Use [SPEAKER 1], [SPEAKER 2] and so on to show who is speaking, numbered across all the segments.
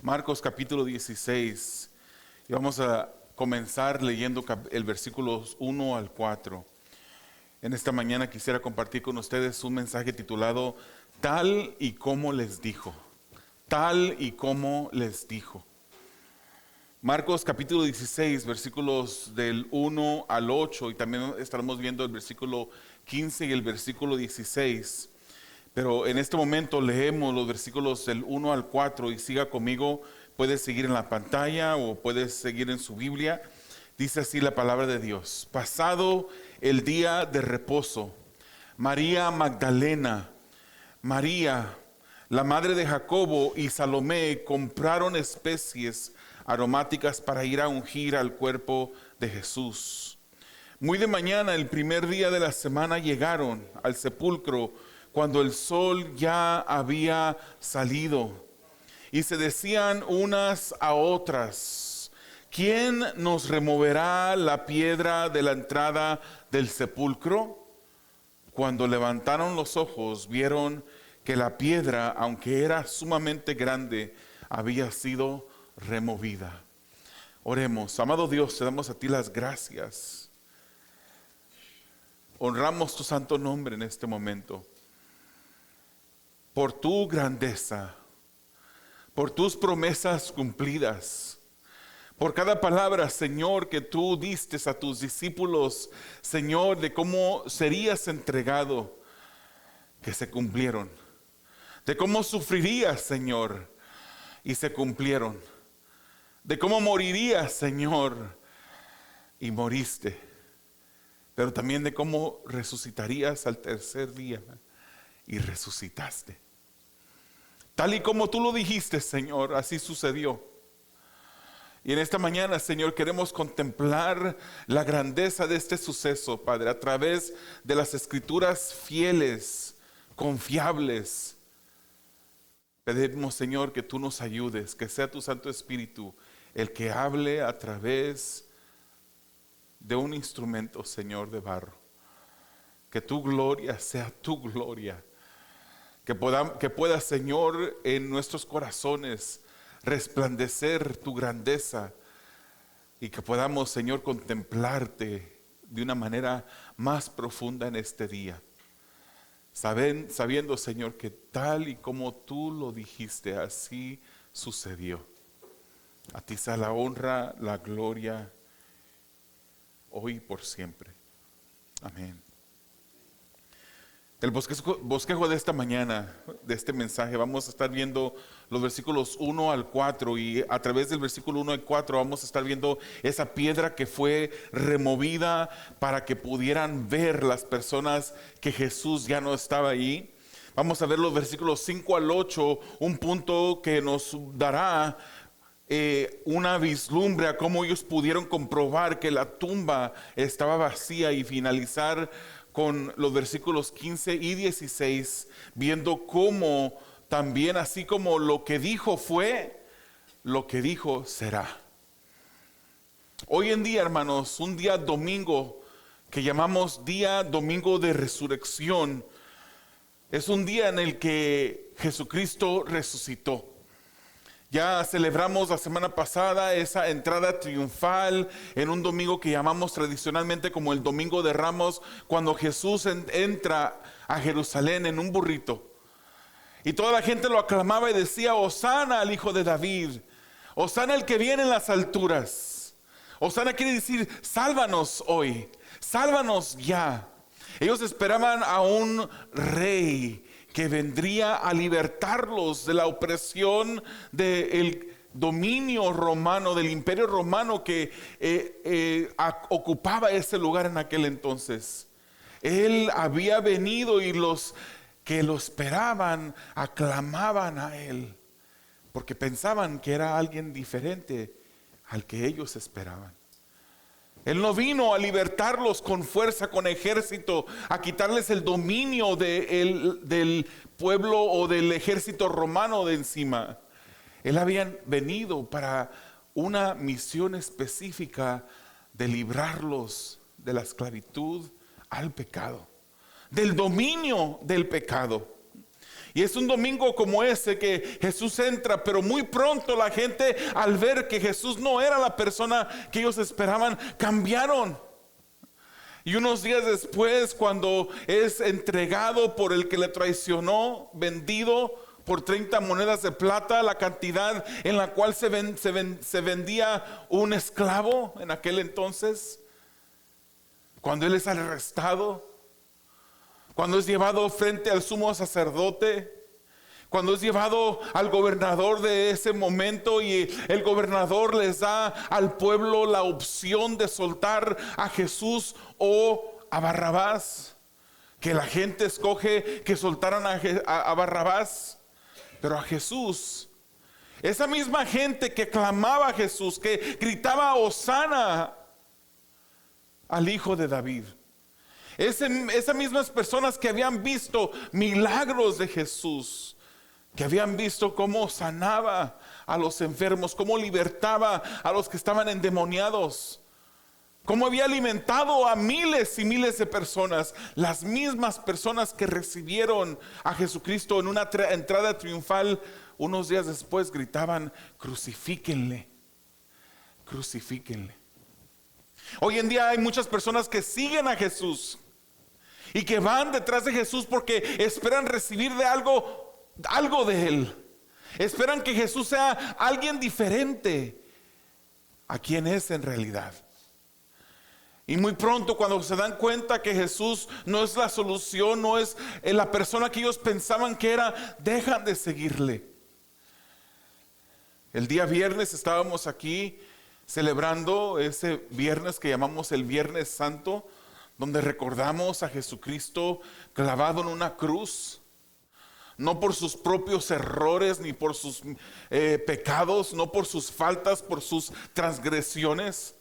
[SPEAKER 1] Marcos capítulo 16, y vamos a comenzar leyendo el versículos 1 al 4. En esta mañana quisiera compartir con ustedes un mensaje titulado Tal y como les dijo. Tal y como les dijo. Marcos capítulo 16, versículos del 1 al 8, y también estaremos viendo el versículo 15 y el versículo 16. Pero en este momento leemos los versículos del 1 al 4 y siga conmigo. Puedes seguir en la pantalla o puedes seguir en su Biblia. Dice así la palabra de Dios. Pasado el día de reposo, María Magdalena, María, la madre de Jacobo, y Salomé compraron especies aromáticas para ir a ungir al cuerpo de Jesús. Muy de mañana, el primer día de la semana, llegaron al sepulcro cuando el sol ya había salido, y se decían unas a otras: ¿quién nos removerá la piedra de la entrada del sepulcro? Cuando levantaron los ojos, vieron que la piedra, aunque era sumamente grande, había sido removida. Oremos. Amado Dios, te damos a ti las gracias. Honramos tu santo nombre en este momento, por tu grandeza, por tus promesas cumplidas, por cada palabra, Señor, que tú diste a tus discípulos, Señor, de cómo serías entregado, que se cumplieron, de cómo sufrirías, Señor, y se cumplieron, de cómo morirías, Señor, y moriste, pero también de cómo resucitarías al tercer día, y resucitaste. Tal y como tú lo dijiste, Señor, así sucedió. Y en esta mañana, Señor, queremos contemplar la grandeza de este suceso, Padre, a través de las escrituras fieles, confiables. Pedimos, Señor, que tú nos ayudes, que sea tu Santo Espíritu el que hable a través de un instrumento, Señor, de barro. Que tu gloria sea tu gloria. Que pueda, Señor, en nuestros corazones resplandecer tu grandeza, y que podamos, Señor, contemplarte de una manera más profunda en este día, sabiendo, Señor, que tal y como tú lo dijiste, así sucedió. A ti sea la honra, la gloria, hoy y por siempre. Amén. El bosquejo de esta mañana, de este mensaje, vamos a estar viendo los versículos 1 al 4, y a través del versículo 1 al 4 vamos a estar viendo esa piedra que fue removida para que pudieran ver las personas que Jesús ya no estaba ahí. Vamos a ver los versículos 5 al 8, un punto que nos dará una vislumbre a cómo ellos pudieron comprobar que la tumba estaba vacía, y finalizar con los versículos 15 y 16, viendo cómo también, así como lo que dijo fue, lo que dijo será. Hoy en día, hermanos, un día domingo que llamamos día domingo de resurrección, es un día en el que Jesucristo resucitó. Ya celebramos la semana pasada esa entrada triunfal en un domingo que llamamos tradicionalmente como el Domingo de Ramos, cuando Jesús entra a Jerusalén en un burrito. Y toda la gente lo aclamaba y decía: Hosana al Hijo de David, Hosana el que viene en las alturas. Hosana quiere decir: sálvanos hoy, sálvanos ya. Ellos esperaban a un rey que vendría a libertarlos de la opresión del dominio romano, del imperio romano que ocupaba ese lugar en aquel entonces. Él había venido, y los que lo esperaban aclamaban a él, porque pensaban que era alguien diferente al que ellos esperaban. Él no vino a libertarlos con fuerza, con ejército, a quitarles el dominio del pueblo o del ejército romano de encima. Él había venido para una misión específica de librarlos de la esclavitud al pecado, del dominio del pecado. Y es un domingo como ese que Jesús entra, pero muy pronto la gente, al ver que Jesús no era la persona que ellos esperaban, cambiaron. Y unos días después, cuando es entregado por el que le traicionó, vendido por 30 monedas de plata, la cantidad en la cual se vendía un esclavo en aquel entonces, cuando él es arrestado, cuando es llevado frente al sumo sacerdote, cuando es llevado al gobernador de ese momento, y el gobernador les da al pueblo la opción de soltar a Jesús o a Barrabás, que la gente escoge que soltaran a Barrabás, pero a Jesús, esa misma gente que clamaba a Jesús, que gritaba hosana al Hijo de David, esas mismas personas que habían visto milagros de Jesús, que habían visto cómo sanaba a los enfermos, cómo libertaba a los que estaban endemoniados, cómo había alimentado a miles y miles de personas, las mismas personas que recibieron a Jesucristo en una entrada triunfal, unos días después gritaban: crucifíquenle, crucifíquenle. Hoy en día hay muchas personas que siguen a Jesús y que van detrás de Jesús porque esperan recibir de algo de Él. Esperan que Jesús sea alguien diferente a quien es en realidad. Y muy pronto, cuando se dan cuenta que Jesús no es la solución, no es la persona que ellos pensaban que era, dejan de seguirle. El día viernes estábamos aquí celebrando ese viernes que llamamos el Viernes Santo, donde recordamos a Jesucristo clavado en una cruz, no por sus propios errores ni por sus pecados, no por sus faltas, por sus transgresiones,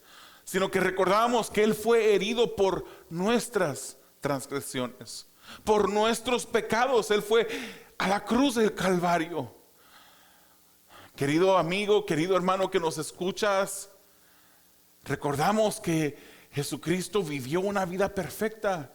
[SPEAKER 1] sino que recordábamos que Él fue herido por nuestras transgresiones, por nuestros pecados. Él fue a la cruz del Calvario. Querido amigo, querido hermano que nos escuchas, recordamos que Jesucristo vivió una vida perfecta,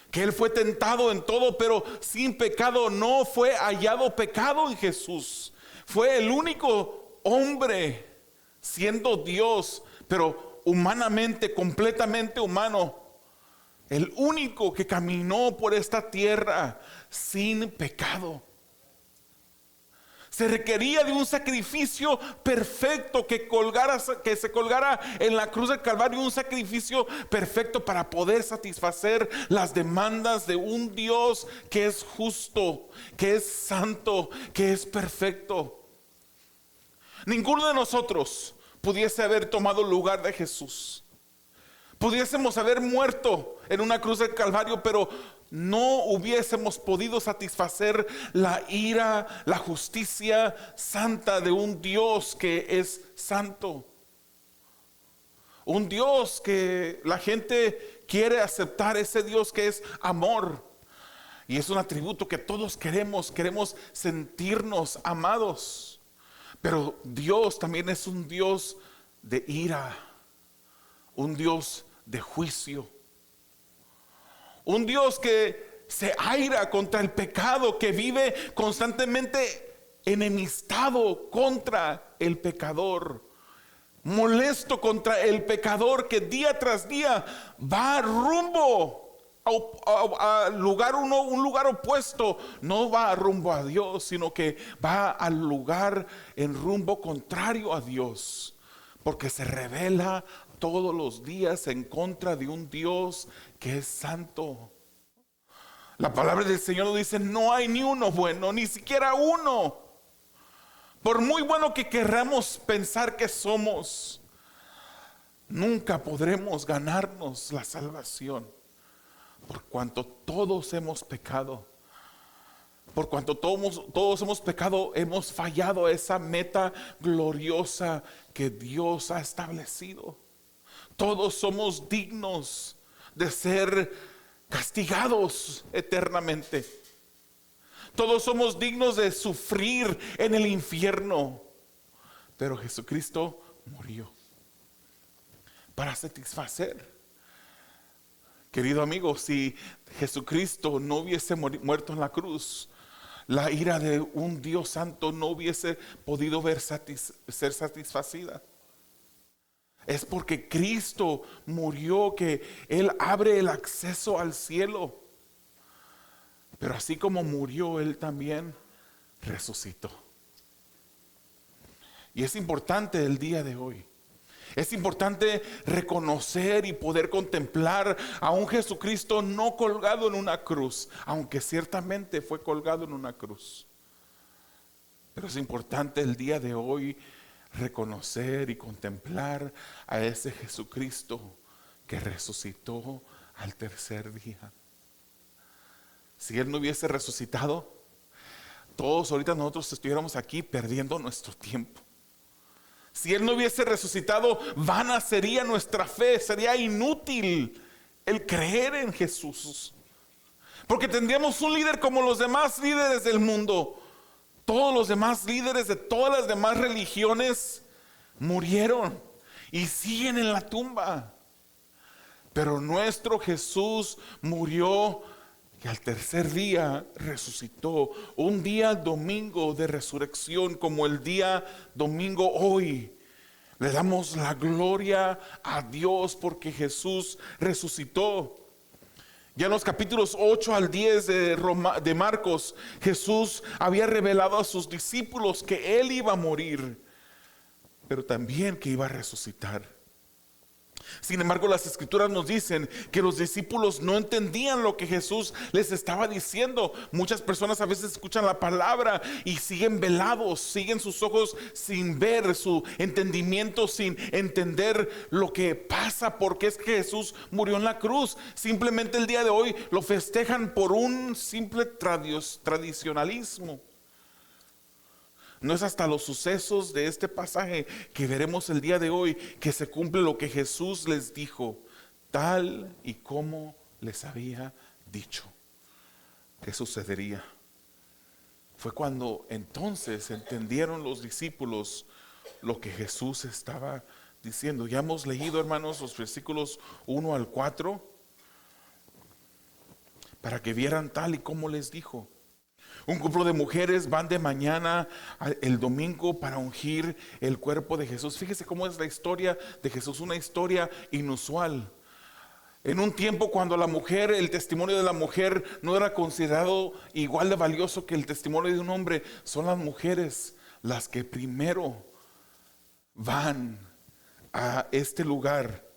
[SPEAKER 1] que Él fue tentado en todo, pero sin pecado. No fue hallado pecado en Jesús. Fue el único hombre, siendo Dios, pero humanamente, completamente humano, el único que caminó por esta tierra sin pecado. Se requería de un sacrificio perfecto que se colgara en la cruz del Calvario, un sacrificio perfecto para poder satisfacer las demandas de un Dios que es justo, que es santo, que es perfecto. Ninguno de nosotros pudiese haber tomado el lugar de Jesús. Pudiésemos haber muerto en una cruz del Calvario, pero no hubiésemos podido satisfacer la ira, la justicia santa de un Dios que es santo. Un Dios que la gente quiere aceptar, ese Dios que es amor. Y es un atributo que todos queremos sentirnos amados. Pero Dios también es un Dios de ira, un Dios de juicio. Un Dios que se aira contra el pecado, que vive constantemente enemistado contra el pecador, molesto contra el pecador que día tras día va rumbo a un lugar opuesto. No va rumbo a Dios, sino que va al lugar en rumbo contrario a Dios, porque se revela todos los días en contra de un Dios que es santo. La palabra del Señor nos dice: no hay ni uno bueno, ni siquiera uno. Por muy bueno que querramos pensar que somos, nunca podremos ganarnos la salvación, por cuanto todos hemos pecado. Por cuanto todos hemos pecado, hemos fallado a esa meta gloriosa que Dios ha establecido. Todos somos dignos de ser castigados eternamente. Todos somos dignos de sufrir en el infierno. Pero Jesucristo murió para satisfacer. Querido amigo, si Jesucristo no hubiese muerto en la cruz, la ira de un Dios santo no hubiese podido ser satisfacida. Es porque Cristo murió que Él abre el acceso al cielo. Pero así como murió, Él también resucitó. Y es importante el día de hoy. Es importante reconocer y poder contemplar a un Jesucristo no colgado en una cruz, aunque ciertamente fue colgado en una cruz. Pero es importante el día de hoy reconocer y contemplar a ese Jesucristo que resucitó al tercer día. Si Él no hubiese resucitado, todos ahorita nosotros estuviéramos aquí perdiendo nuestro tiempo. Si Él no hubiese resucitado, vana sería nuestra fe, sería inútil el creer en Jesús. Porque tendríamos un líder como los demás líderes del mundo. Todos los demás líderes de todas las demás religiones murieron y siguen en la tumba. Pero nuestro Jesús murió y al tercer día resucitó. Un día domingo de resurrección como el día domingo hoy. Le damos la gloria a Dios porque Jesús resucitó. Ya en los capítulos 8 al 10 de Marcos, Jesús había revelado a sus discípulos que Él iba a morir, pero también que iba a resucitar. Sin embargo, las escrituras nos dicen que los discípulos no entendían lo que Jesús les estaba diciendo. Muchas personas a veces escuchan la palabra y siguen velados, siguen sus ojos sin ver, su entendimiento sin entender lo que pasa, porque es que Jesús murió en la cruz. Simplemente el día de hoy lo festejan por un simple tradicionalismo. No es hasta los sucesos de este pasaje que veremos el día de hoy que se cumple lo que Jesús les dijo, tal y como les había dicho que sucedería. Fue cuando entonces entendieron los discípulos lo que Jesús estaba diciendo. Ya hemos leído, hermanos, los versículos 1 al 4 para que vieran tal y como les dijo. Un grupo de mujeres van de mañana el domingo para ungir el cuerpo de Jesús. Fíjese cómo es la historia de Jesús, una historia inusual. En un tiempo cuando la mujer, el testimonio de la mujer no era considerado igual de valioso que el testimonio de un hombre, son las mujeres las que primero van a este lugar.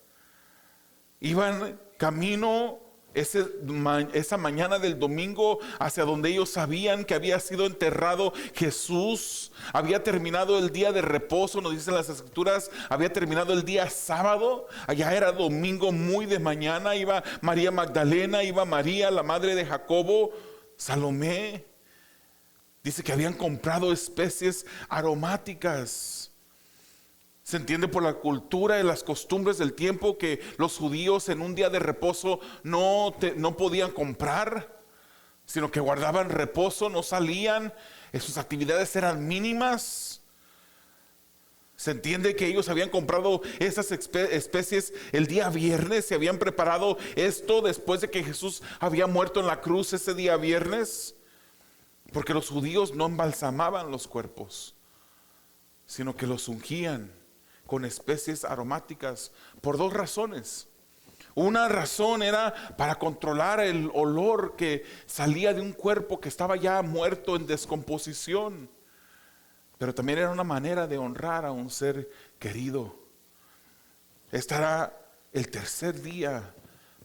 [SPEAKER 1] Iban camino esa mañana del domingo hacia donde ellos sabían que había sido enterrado Jesús. Había terminado el día de reposo, nos dicen las escrituras, había terminado el día sábado. Allá era domingo muy de mañana. Iba María Magdalena, iba María, la madre de Jacobo, Salomé. Dice que habían comprado especies aromáticas. Se entiende por la cultura y las costumbres del tiempo que los judíos en un día de reposo no podían comprar, sino que guardaban reposo, no salían, sus actividades eran mínimas. Se entiende que ellos habían comprado esas especies el día viernes, se habían preparado esto después de que Jesús había muerto en la cruz ese día viernes, porque los judíos no embalsamaban los cuerpos, sino que los ungían con especies aromáticas por dos razones. Una razón era para controlar el olor que salía de un cuerpo que estaba ya muerto en descomposición, pero también era una manera de honrar a un ser querido. Este era el tercer día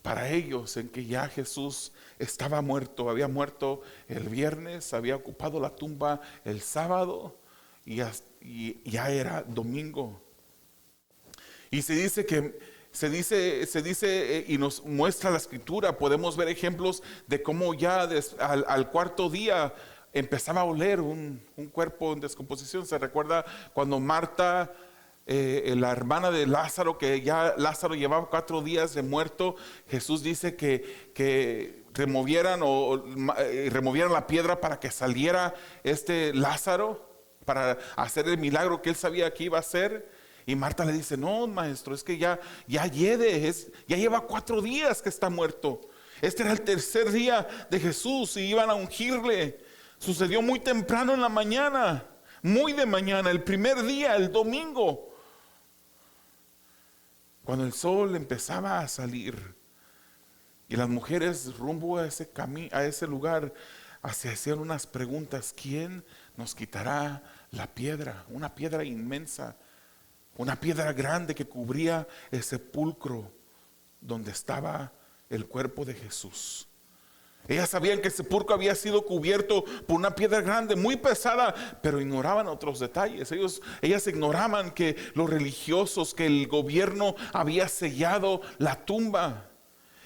[SPEAKER 1] para ellos en que ya Jesús estaba muerto. Había muerto el viernes, había ocupado la tumba el sábado y ya era domingo. Y se dice y nos muestra la escritura, podemos ver ejemplos de cómo ya al cuarto día empezaba a oler un cuerpo en descomposición. Se recuerda cuando Marta, la hermana de Lázaro, que ya Lázaro llevaba 4 días de muerto, Jesús dice que removieran la piedra para que saliera este Lázaro, para hacer el milagro que él sabía que iba a hacer. Y Marta le dice: no, maestro, es que ya lleva 4 días que está muerto. Este era el tercer día de Jesús y iban a ungirle. Sucedió muy temprano en la mañana, muy de mañana, el primer día, el domingo, cuando el sol empezaba a salir. Y las mujeres rumbo a ese lugar, se hacían unas preguntas: ¿quién nos quitará la piedra? Una piedra inmensa, una piedra grande que cubría el sepulcro donde estaba el cuerpo de Jesús. Ellas sabían que el sepulcro había sido cubierto por una piedra grande, muy pesada, pero ignoraban otros detalles. Ellas ignoraban que los religiosos, que el gobierno había sellado la tumba.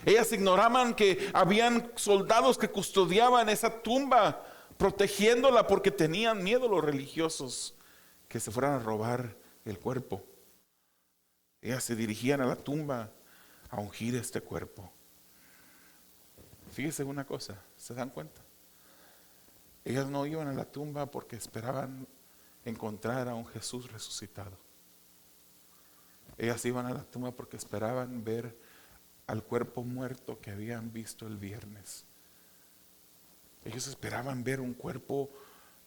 [SPEAKER 1] Ellas ignoraban que habían soldados que custodiaban esa tumba, protegiéndola, porque tenían miedo los religiosos que se fueran a robar el cuerpo. Ellas se dirigían a la tumba a ungir este cuerpo. Fíjese una cosa, ¿se dan cuenta? Ellas no iban a la tumba porque esperaban encontrar a un Jesús resucitado. Ellas iban a la tumba porque esperaban ver al cuerpo muerto que habían visto el viernes. Ellos esperaban ver un cuerpo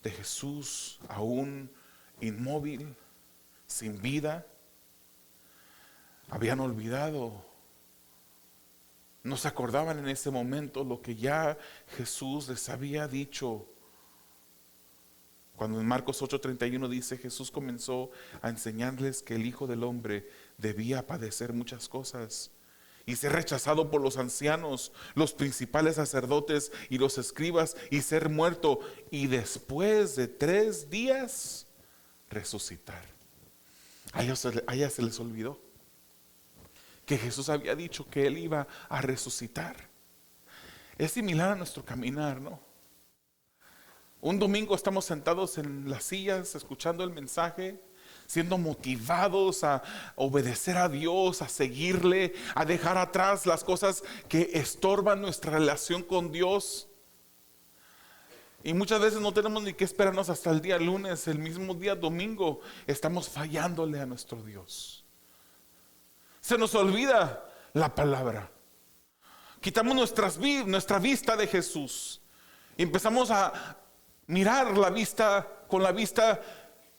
[SPEAKER 1] de Jesús aún inmóvil, sin vida. Habían olvidado, no se acordaban en ese momento lo que ya Jesús les había dicho. Cuando en Marcos 8:31 dice: Jesús comenzó a enseñarles que el Hijo del Hombre debía padecer muchas cosas y ser rechazado por los ancianos, los principales sacerdotes y los escribas, y ser muerto, y después de 3 días resucitar. A ellas se les olvidó que Jesús había dicho que Él iba a resucitar. Es similar a nuestro caminar, ¿no? Un domingo estamos sentados en las sillas escuchando el mensaje, siendo motivados a obedecer a Dios, a seguirle, a dejar atrás las cosas que estorban nuestra relación con Dios. Y muchas veces no tenemos ni que esperarnos hasta el día lunes, el mismo día domingo estamos fallándole a nuestro Dios. Se nos olvida la palabra. Quitamos nuestra vista de Jesús y empezamos a mirar la vista con la vista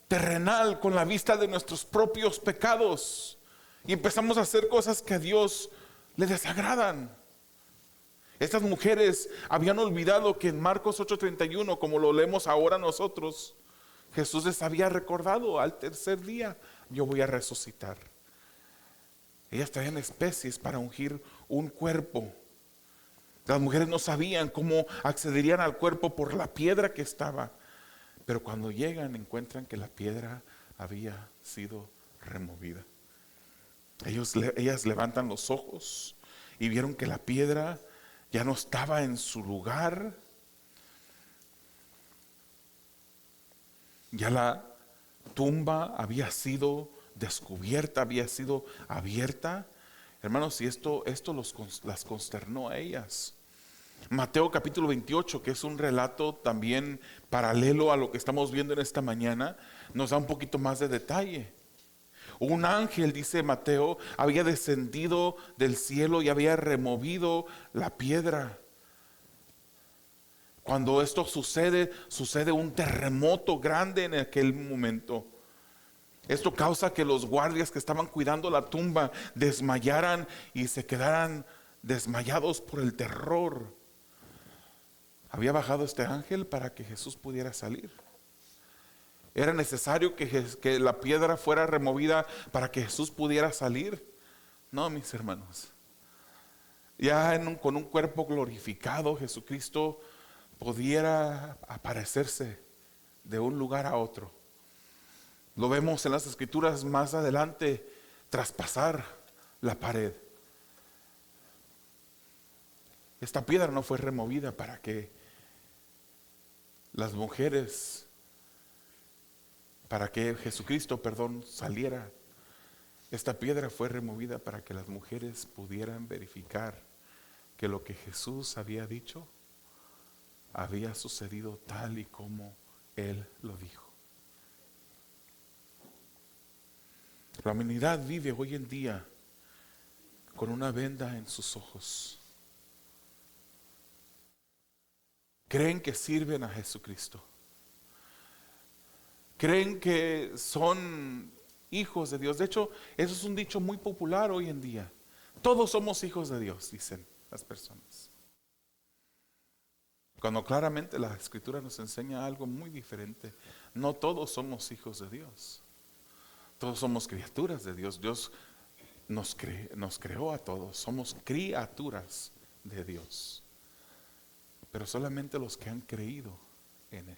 [SPEAKER 1] terrenal, con la vista de nuestros propios pecados, y empezamos a hacer cosas que a Dios le desagradan. Estas mujeres habían olvidado que en Marcos 8:31, como lo leemos ahora nosotros, Jesús les había recordado: al tercer día yo voy a resucitar. Ellas traían especies para ungir un cuerpo. Las mujeres no sabían cómo accederían al cuerpo por la piedra que estaba, pero cuando llegan encuentran que la piedra había sido removida. Ellas levantan los ojos y vieron que la piedra ya no estaba en su lugar. Ya la tumba había sido descubierta, había sido abierta. Hermanos, y esto las consternó a ellas. Mateo capítulo 28, que es un relato también paralelo a lo que estamos viendo en esta mañana, nos da un poquito más de detalle. Un ángel, dice Mateo, había descendido del cielo y había removido la piedra. Cuando esto sucede un terremoto grande en aquel momento. Esto causa que los guardias que estaban cuidando la tumba desmayaran y se quedaran desmayados por el terror. Había bajado este ángel para que Jesús pudiera salir. Era necesario que la piedra fuera removida para que Jesús pudiera salir. No, mis hermanos. Ya con un cuerpo glorificado, Jesucristo pudiera aparecerse de un lugar a otro. Lo vemos en las escrituras más adelante, traspasar la pared. Esta piedra no fue removida para que las mujeres, para que Jesucristo, saliera. Esta piedra fue removida para que las mujeres pudieran verificar que lo que Jesús había dicho había sucedido tal y como Él lo dijo. La humanidad vive hoy en día con una venda en sus ojos. creen que sirven a Jesucristo. Creen que son hijos de Dios. De hecho, eso es un dicho muy popular hoy en día. Todos somos hijos de Dios, dicen las personas. Cuando claramente la Escritura nos enseña algo muy diferente. No todos somos hijos de Dios. Todos somos criaturas de Dios. Dios nos creó a todos. Somos criaturas de Dios. Pero solamente los que han creído en Él.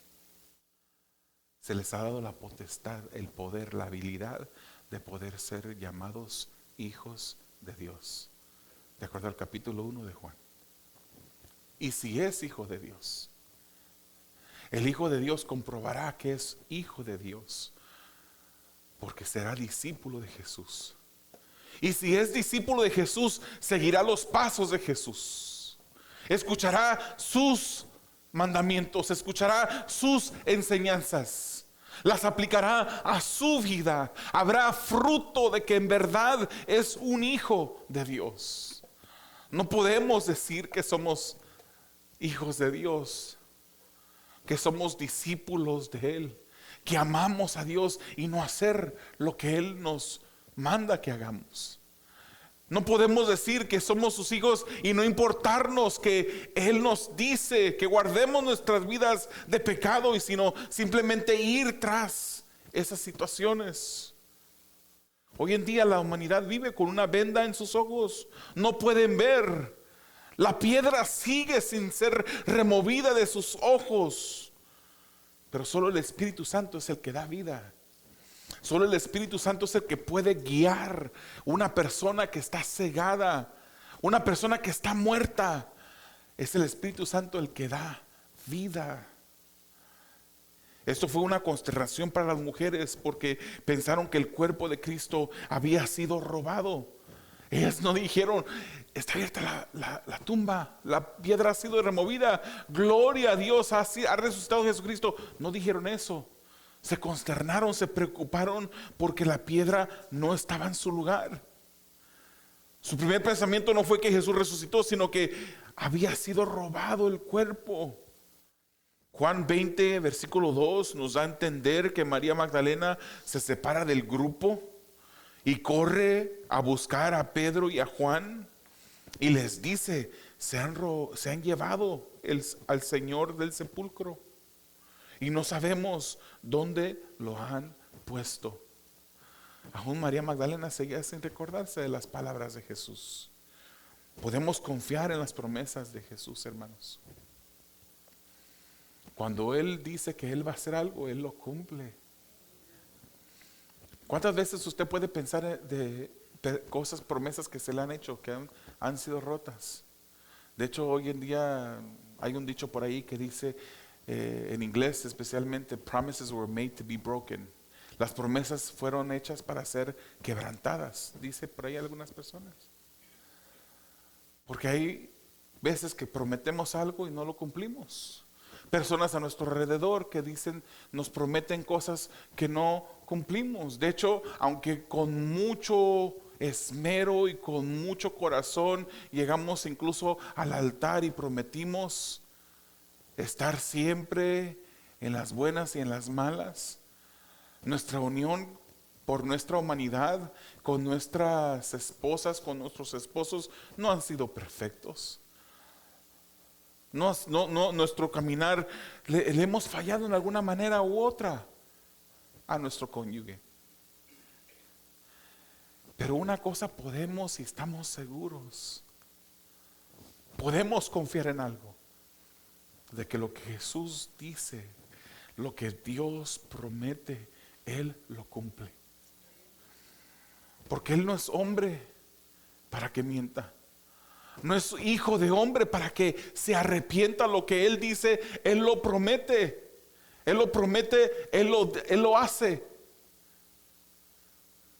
[SPEAKER 1] Se les ha dado la potestad, el poder, la habilidad de poder ser llamados hijos de Dios. De acuerdo al capítulo 1 de Juan. Y si es hijo de Dios, el hijo de Dios comprobará que es hijo de Dios, porque será discípulo de Jesús. Y si es discípulo de Jesús, seguirá los pasos de Jesús. Escuchará sus mandamientos, escuchará sus enseñanzas, las aplicará a su vida. Habrá fruto de que en verdad es un hijo de Dios. No podemos decir que somos hijos de Dios, que somos discípulos de Él, que amamos a Dios y no hacer lo que Él nos manda que hagamos. No podemos decir que somos sus hijos y no importarnos que Él nos dice que guardemos nuestras vidas de pecado, y sino simplemente ir tras esas situaciones. Hoy en día la humanidad vive con una venda en sus ojos. No pueden ver. La piedra sigue sin ser removida de sus ojos. Pero solo el Espíritu Santo es el que da vida. Solo el Espíritu Santo es el que puede guiar una persona que está cegada, una persona que está muerta. Es el Espíritu Santo el que da vida. Esto fue una consternación para las mujeres porque pensaron que el cuerpo de Cristo había sido robado. Ellas no dijeron: está abierta la tumba, la piedra ha sido removida, gloria a Dios, ha resucitado Jesucristo. No dijeron eso. Se consternaron, se preocuparon porque la piedra no estaba en su lugar. Su primer pensamiento no fue que Jesús resucitó, sino que había sido robado el cuerpo. Juan 20, versículo 2 nos da a entender que María Magdalena se separa del grupo y corre a buscar a Pedro y a Juan y les dice: se han llevado al Señor del sepulcro y no sabemos dónde lo han puesto. Aún María Magdalena seguía sin recordarse de las palabras de Jesús. Podemos confiar en las promesas de Jesús, hermanos. Cuando Él dice que Él va a hacer algo, Él lo cumple. ¿Cuántas veces usted puede pensar de cosas, promesas que se le han hecho, que han sido rotas? De hecho, hoy en día hay un dicho por ahí que dice, en inglés especialmente, promises were made to be broken. Las promesas fueron hechas para ser quebrantadas, dice por ahí algunas personas. Porque hay veces que prometemos algo y no lo cumplimos. Personas a nuestro alrededor que nos prometen cosas que no cumplimos. De hecho, aunque con mucho esmero y con mucho corazón llegamos incluso al altar y prometimos estar siempre en las buenas y en las malas, nuestra unión por nuestra humanidad con nuestras esposas, con nuestros esposos, no han sido perfectos. Nuestro caminar le hemos fallado en alguna manera u otra a nuestro cónyuge. Pero una cosa podemos, y estamos seguros, podemos confiar en algo, de que lo que Jesús dice, lo que Dios promete, Él lo cumple. Porque Él no es hombre para que mienta. No es hijo de hombre para que se arrepienta. Lo que Él dice, Él lo promete. Él lo promete, Él lo hace.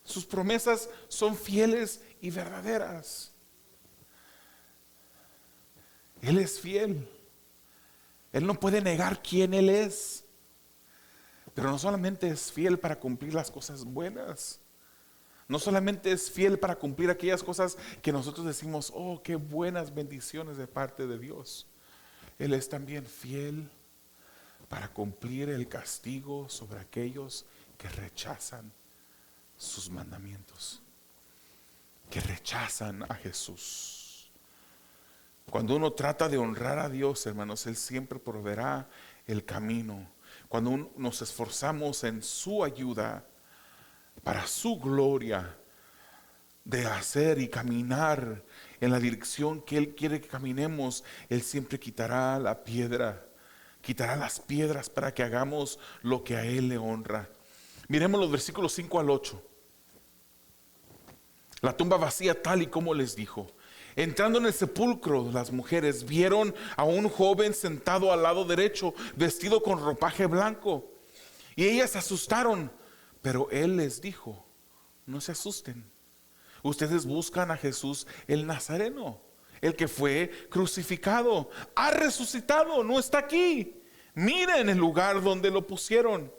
[SPEAKER 1] Sus promesas son fieles y verdaderas. Él es fiel. Él no puede negar quién Él es. Pero no solamente es fiel para cumplir las cosas buenas. No solamente es fiel para cumplir aquellas cosas que nosotros decimos: oh, qué buenas bendiciones de parte de Dios. Él es también fiel para cumplir el castigo sobre aquellos que rechazan sus mandamientos, que rechazan a Jesús. Cuando uno trata de honrar a Dios, hermanos, Él siempre proveerá el camino. Cuando nos esforzamos en su ayuda, para su gloria, de hacer y caminar en la dirección que Él quiere que caminemos, Él siempre quitará la piedra, quitará las piedras para que hagamos lo que a Él le honra. Miremos los versículos 5 al 8. La tumba vacía tal y como les dijo. Entrando en el sepulcro, las mujeres vieron a un joven sentado al lado derecho, vestido con ropaje blanco. Y ellas se asustaron, pero Él les dijo: no se asusten. Ustedes buscan a Jesús el Nazareno, el que fue crucificado. Ha resucitado, no está aquí. Miren el lugar donde lo pusieron.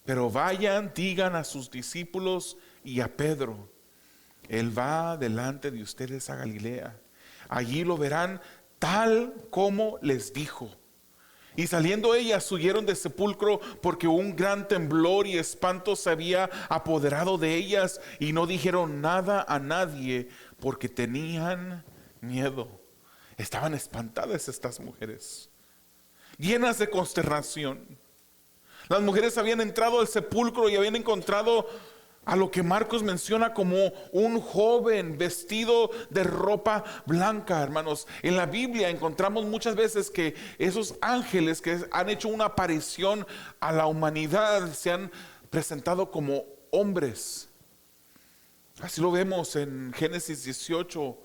[SPEAKER 1] Pero vayan, digan a sus discípulos y a Pedro: Él va delante de ustedes a Galilea. Allí lo verán tal como les dijo. Y saliendo ellas huyeron del sepulcro, porque un gran temblor y espanto se había apoderado de ellas, y no dijeron nada a nadie porque tenían miedo. Estaban espantadas estas mujeres, llenas de consternación. Las mujeres habían entrado al sepulcro y habían encontrado a lo que Marcos menciona como un joven vestido de ropa blanca, hermanos. En la Biblia encontramos muchas veces que esos ángeles que han hecho una aparición a la humanidad se han presentado como hombres. Así lo vemos en Génesis 18.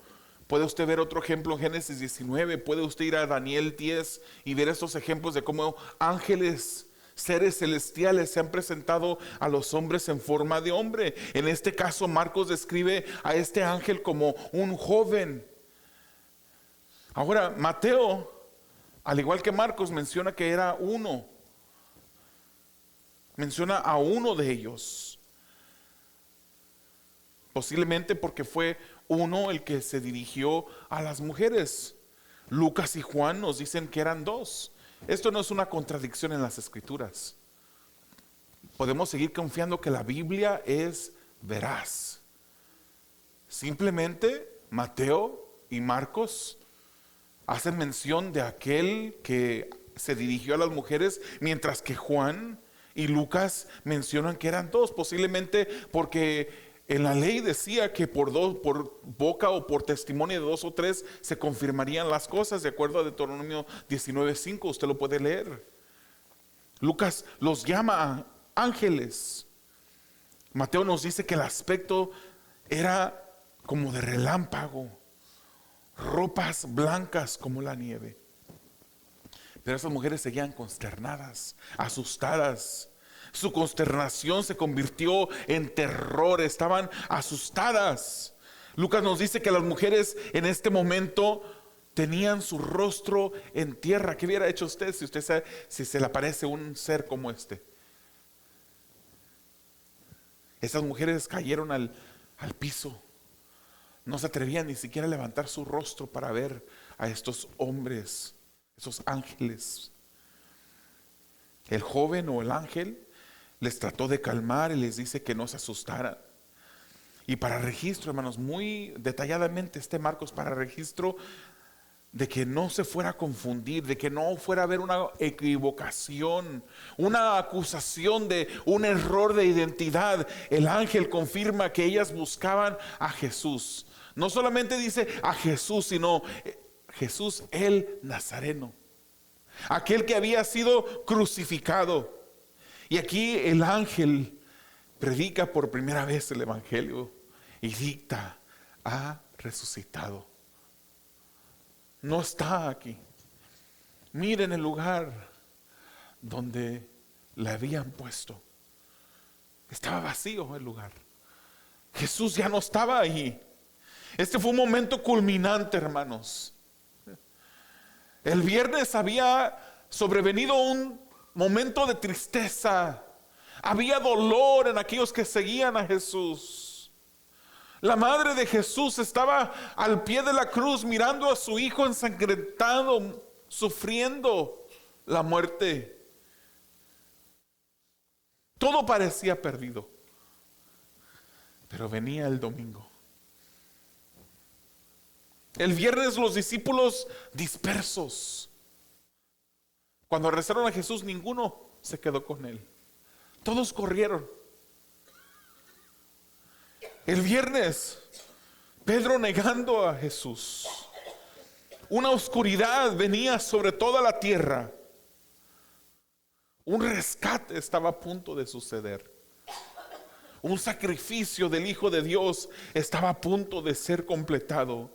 [SPEAKER 1] Puede usted ver otro ejemplo en Génesis 19. Puede usted ir a Daniel 10 y ver estos ejemplos de cómo ángeles, seres celestiales, se han presentado a los hombres en forma de hombre. En este caso, Marcos describe a este ángel como un joven. Ahora, Mateo, al igual que Marcos, menciona que era uno. Menciona a uno de ellos. Posiblemente porque fue uno el que se dirigió a las mujeres. Lucas y Juan nos dicen que eran dos. Esto no es una contradicción en las escrituras. Podemos seguir confiando que la Biblia es veraz. Simplemente Mateo y Marcos hacen mención de aquel que se dirigió a las mujeres, mientras que Juan y Lucas mencionan que eran dos. Posiblemente porque en la ley decía que por boca o por testimonio de dos o tres se confirmarían las cosas, de acuerdo a Deuteronomio 19:5. Usted lo puede leer. Lucas los llama ángeles. Mateo nos dice que el aspecto era como de relámpago, ropas blancas como la nieve. Pero esas mujeres seguían consternadas, asustadas. Su consternación se convirtió en terror, estaban asustadas. Lucas nos dice que las mujeres en este momento tenían su rostro en tierra. ¿Qué hubiera hecho usted si se le aparece un ser como este? Esas mujeres cayeron al piso. No se atrevían ni siquiera a levantar su rostro para ver a estos hombres, esos ángeles. El joven o el ángel les trató de calmar y les dice que no se asustaran. Y para registro, hermanos, muy detalladamente Marcos para registro de que no se fuera a confundir, de que no fuera a haber una equivocación, una acusación de un error de identidad. El ángel confirma que ellas buscaban a Jesús. No solamente dice a Jesús, sino Jesús el Nazareno, aquel que había sido crucificado. Y aquí el ángel predica por primera vez el evangelio y dicta: ha resucitado. No está aquí. Miren el lugar donde le habían puesto. Estaba vacío el lugar. Jesús ya no estaba ahí. Este fue un momento culminante, hermanos. El viernes había sobrevenido un momento de tristeza. Había dolor en aquellos que seguían a Jesús. La madre de Jesús estaba al pie de la cruz mirando a su hijo ensangrentado, sufriendo la muerte. Todo parecía perdido. Pero venía el domingo. El viernes los discípulos dispersos. Cuando arrestaron a Jesús, ninguno se quedó con él. Todos corrieron. El viernes, Pedro negando a Jesús. Una oscuridad venía sobre toda la tierra. Un rescate estaba a punto de suceder. Un sacrificio del Hijo de Dios estaba a punto de ser completado.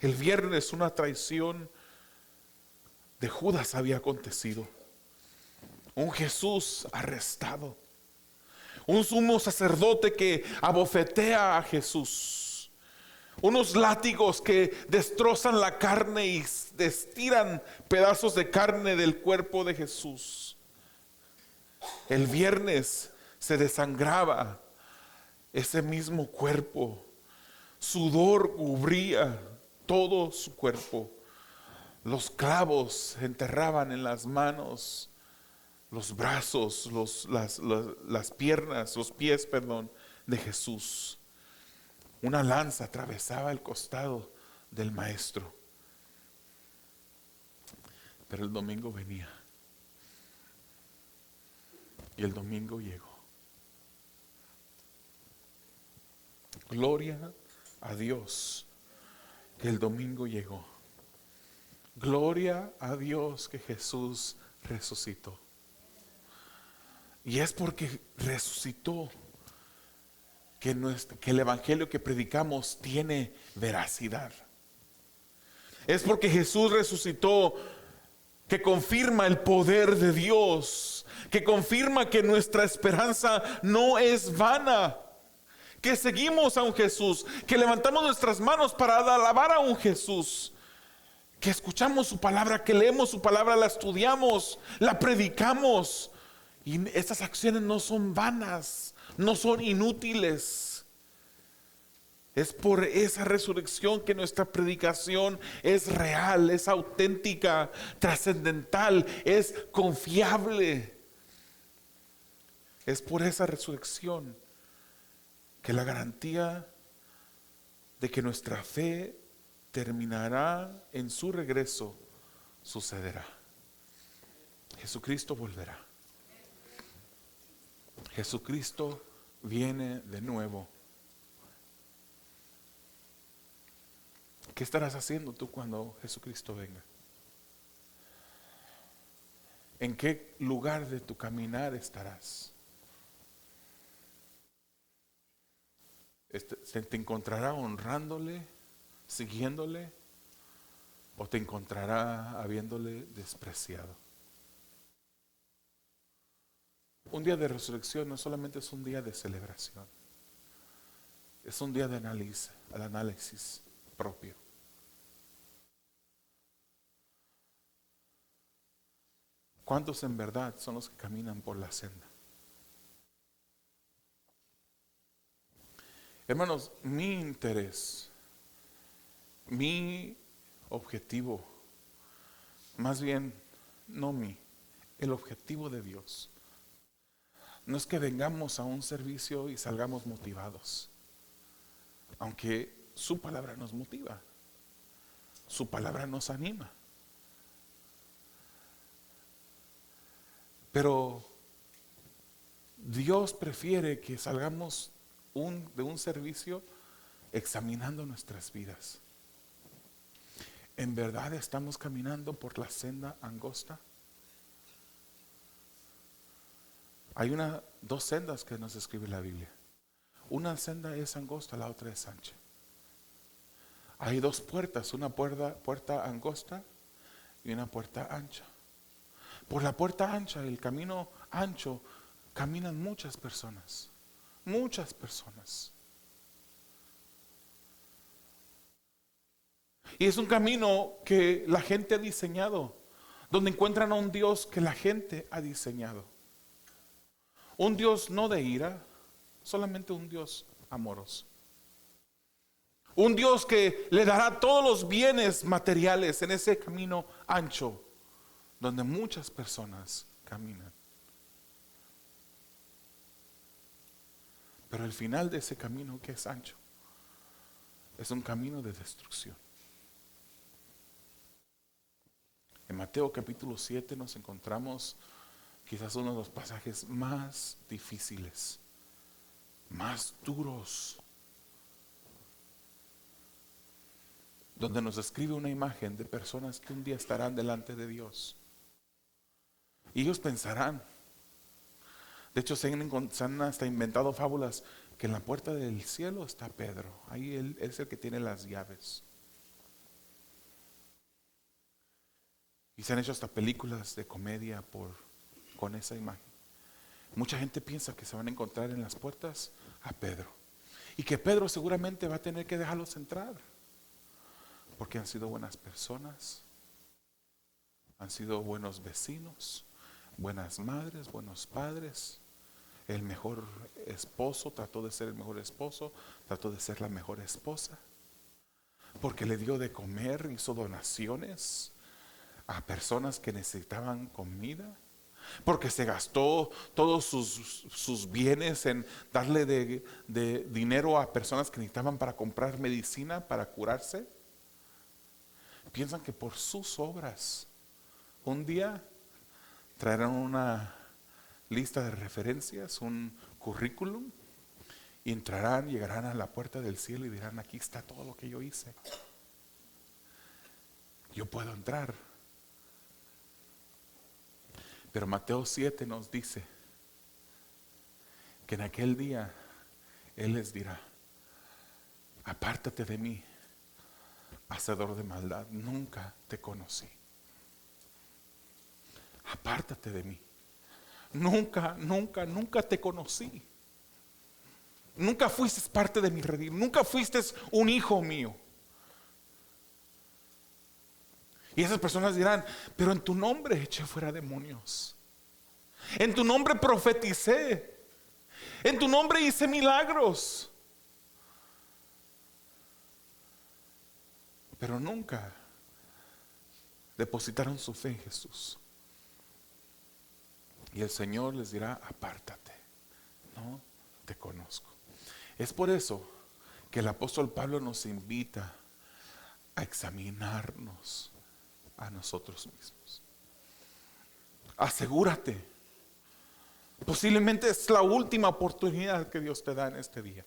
[SPEAKER 1] El viernes una traición de Judas había acontecido. Un Jesús arrestado. Un sumo sacerdote que abofetea a Jesús. Unos látigos que destrozan la carne y estiran pedazos de carne del cuerpo de Jesús. El viernes se desangraba ese mismo cuerpo. Sudor cubría todo su cuerpo. Los clavos se enterraban en las manos, los brazos, las piernas, los pies, de Jesús. Una lanza atravesaba el costado del maestro. Pero el domingo venía. Y el domingo llegó. Gloria a Dios que el domingo llegó. Gloria a Dios que Jesús resucitó. Y es porque resucitó que el evangelio que predicamos tiene veracidad. Es porque Jesús resucitó que confirma el poder de Dios, que confirma que nuestra esperanza no es vana, que seguimos a un Jesús, que levantamos nuestras manos para alabar a un Jesús, que escuchamos su palabra, que leemos su palabra, la estudiamos, la predicamos. Y estas acciones no son vanas, no son inútiles. Es por esa resurrección que nuestra predicación es real, es auténtica, trascendental, es confiable. Es por esa resurrección que la garantía de que nuestra fe terminará en su regreso sucederá. Jesucristo volverá. Jesucristo viene de nuevo. ¿Qué estarás haciendo tú cuando Jesucristo venga? ¿En qué lugar de tu caminar estarás? ¿Te encontrará honrándole, siguiéndole, o te encontrará habiéndole despreciado? Un día de resurrección no solamente es un día de celebración, es un día de análisis propio. ¿Cuántos en verdad son los que caminan por la senda? Hermanos, mi interés, mi objetivo, más bien el objetivo de Dios, no es que vengamos a un servicio y salgamos motivados, aunque su palabra nos motiva, su palabra nos anima. Pero Dios prefiere que salgamos de un servicio examinando nuestras vidas. ¿En verdad estamos caminando por la senda angosta? Hay dos sendas que nos describe la Biblia. Una senda es angosta, la otra es ancha. Hay dos puertas, una puerta angosta y una puerta ancha. Por la puerta ancha, el camino ancho, caminan muchas personas. Muchas personas. Y es un camino que la gente ha diseñado, donde encuentran a un Dios que la gente ha diseñado. Un Dios no de ira, solamente un Dios amoroso. Un Dios que le dará todos los bienes materiales en ese camino ancho donde muchas personas caminan. Pero el final de ese camino, que es ancho, es un camino de destrucción. En Mateo capítulo 7 nos encontramos quizás uno de los pasajes más difíciles, más duros, donde nos describe una imagen de personas que un día estarán delante de Dios. Y ellos pensarán, de hecho se han hasta inventado fábulas, que en la puerta del cielo está Pedro. Ahí él es el que tiene las llaves. Y se han hecho hasta películas de comedia con esa imagen. Mucha gente piensa que se van a encontrar en las puertas a Pedro, y que Pedro seguramente va a tener que dejarlos entrar, porque han sido buenas personas, han sido buenos vecinos, buenas madres, buenos padres. El mejor esposo, trató de ser el mejor esposo, trató de ser la mejor esposa, porque le dio de comer, hizo donaciones a personas que necesitaban comida, porque se gastó todos sus bienes en darle de dinero a personas que necesitaban para comprar medicina, para curarse. Piensan que por sus obras un día traerán una lista de referencias, un currículum, y entrarán, llegarán a la puerta del cielo y dirán: aquí está todo lo que yo hice, yo puedo entrar. Pero Mateo 7 nos dice que en aquel día Él les dirá: apártate de mí, hacedor de maldad, nunca te conocí. Apártate de mí, nunca te conocí. Nunca fuiste parte de mi redil, nunca fuiste un hijo mío. Y esas personas dirán: pero en tu nombre eché fuera demonios, en tu nombre profeticé, en tu nombre hice milagros, pero nunca depositaron su fe en Jesús. Y el Señor les dirá: apártate, no te conozco. Es por eso que el apóstol Pablo nos invita a examinarnos a nosotros mismos. Asegúrate. Posiblemente es la última oportunidad que Dios te da en este día.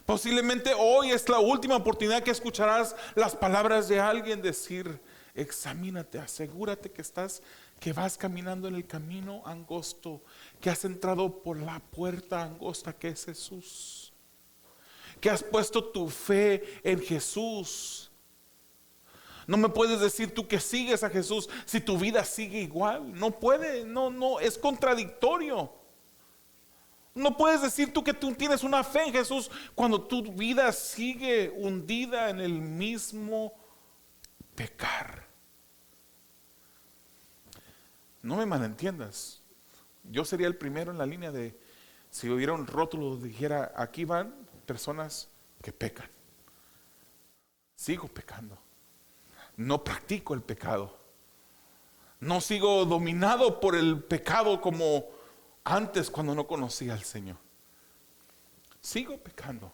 [SPEAKER 1] Posiblemente hoy es la última oportunidad que escucharás las palabras de alguien decir: examínate, asegúrate que vas caminando en el camino angosto, que has entrado por la puerta angosta que es Jesús, que has puesto tu fe en Jesús. No me puedes decir tú que sigues a Jesús si tu vida sigue igual. No puede, no, es contradictorio. No puedes decir tú que tú tienes una fe en Jesús cuando tu vida sigue hundida en el mismo pecar. No me malentiendas. Yo sería el primero en la línea de, si hubiera un rótulo que dijera: aquí van personas que pecan. Sigo pecando. No practico el pecado. No sigo dominado por el pecado como antes, cuando no conocía al Señor. Sigo pecando.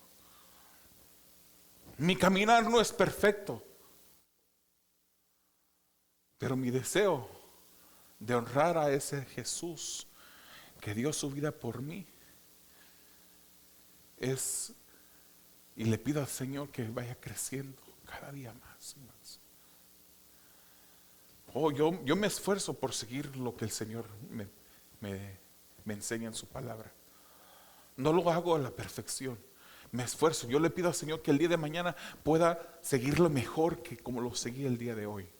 [SPEAKER 1] Mi caminar no es perfecto, pero mi deseo de honrar a ese Jesús que dio su vida por mí es, y le pido al Señor que vaya creciendo cada día más y más. Yo me esfuerzo por seguir lo que el Señor me enseña en su palabra. No lo hago a la perfección, me esfuerzo. Yo le pido al Señor que el día de mañana pueda seguirlo mejor que como lo seguí el día de hoy,